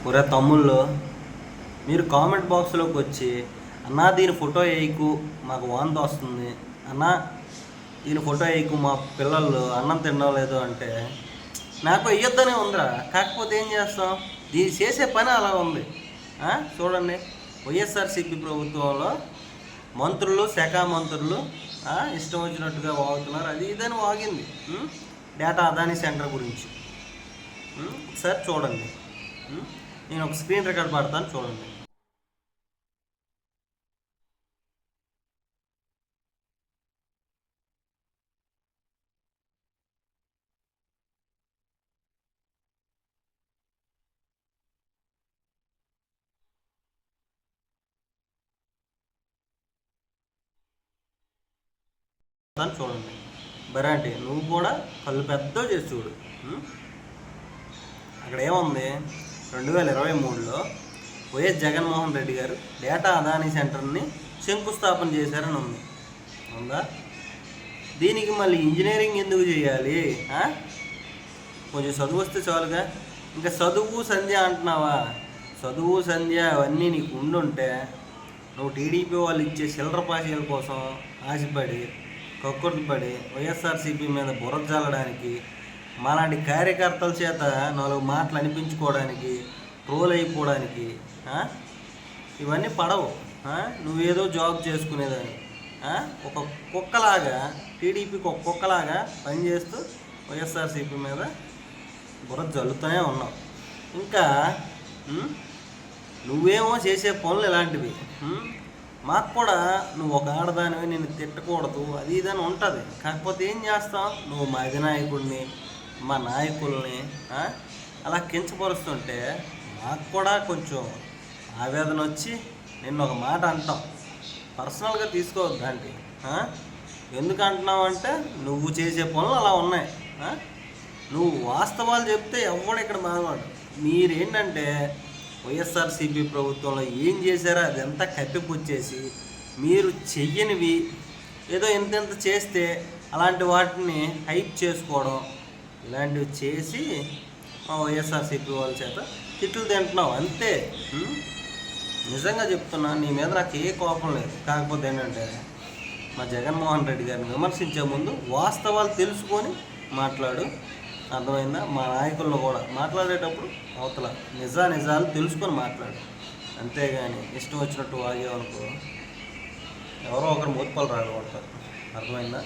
ఒరే తమ్ముళ్ళు, మీరు కామెంట్ బాక్స్లోకి వచ్చి అన్నా దీని ఫోటో వేయకు మాకు వాంతి వస్తుంది, అన్నా దీని ఫోటో వేయకు మా పిల్లలు అన్నం తినడం లేదు అంటే నాకు వేయొద్దనే ఉందిరా. కాకపోతే ఏం చేస్తాం, దీన్ని చేసే పని అలా ఉంది. చూడండి, వైఎస్ఆర్సీపీ ప్రభుత్వంలో మంత్రులు, శాఖ మంత్రులు ఇష్టం వచ్చినట్టుగా వాగుతున్నారు. అది ఇదని వాగింది డేటా అదానీ సెంటర్ గురించి. ఒకసారి చూడండి, నేను ఒక స్క్రీన్ రికార్డ్ పడతాను, చూడండి. చూడండి బరాంటి, నువ్వు కూడా కళ్ళు పెద్ద చేసి చూడు. అక్కడ ఏముంది, 2023లో వైఎస్ జగన్మోహన్ రెడ్డి గారు డేటా అదానీ సెంటర్ని శంకుస్థాపన చేశారని ఉందా? దీనికి మళ్ళీ ఇంజనీరింగ్ ఎందుకు చేయాలి? కొంచెం చదువు వస్తే చాలుగా. ఇంకా చదువు సంధ్య అంటున్నావా? చదువు సంధ్య అవన్నీ నీకు ఉండుంటే నువ్వు టీడీపీ వాళ్ళు ఇచ్చే చిల్లర పాషీల కోసం ఆశపడి కక్కుర్తిపడి వైఎస్ఆర్సీపీ మీద బుర్ర జల్లడానికి, మాలాంటి కార్యకర్తల చేత 4 మాటలు అనిపించుకోవడానికి, ట్రోల్ అయిపోవడానికి ఇవన్నీ పడవు. నువ్వేదో జాబ్ చేసుకునేదాన్ని ఒక కుక్కలాగా, టీడీపీకి ఒక కుక్కలాగా పనిచేస్తూ వైఎస్ఆర్సీపీ మీద బుర్ర జల్లుతూనే ఉన్నావు. ఇంకా నువ్వేమో చేసే పనులు ఇలాంటివి. మాకు కూడా నువ్వు ఒక ఆడదానివి, నేను తిట్టకూడదు అది ఇదని ఉంటుంది. కాకపోతే ఏం చేస్తాం, నువ్వు మా అధినాయకుడిని, మా నాయకుల్ని అలా కించపరుస్తుంటే మాకు కూడా కొంచెం ఆవేదన వచ్చి నిన్ను ఒక మాట అంటాం. పర్సనల్గా తీసుకోవద్దు అంటే ఎందుకు అంటున్నావు అంటే నువ్వు చేసే పనులు అలా ఉన్నాయి. నువ్వు వాస్తవాలు చెప్తే ఎవడు ఇక్కడ బాధపడు. మీరేంటంటే వైఎస్ఆర్సీపీ ప్రభుత్వంలో ఏం చేశారో అదంతా కప్పిపుచ్చేసి మీరు చెయ్యనివి ఏదో ఇంత చేస్తే అలాంటి వాటిని హైప్ చేసుకోవడం, ఇలాంటివి చేసి వైఎస్ఆర్సీపీ వాళ్ళ చేత తిట్లు తింటున్నావు అంతే. నిజంగా చెప్తున్నా, నీ మీద నాకు ఏ కోపం లేదు. కాకపోతే ఏంటంటే మా జగన్మోహన్ రెడ్డి గారిని విమర్శించే ముందు వాస్తవాలు తెలుసుకొని మాట్లాడు, అర్థమైందా? మా నాయకులను కూడా మాట్లాడేటప్పుడు అవతల నిజాలు తెలుసుకొని మాట్లాడు. అంతేగాని ఇష్టం వచ్చినట్టు వాగేవనుకో ఎవరో ఒకరు మూతపలు రాగలుగుతారు. అర్థమైందా?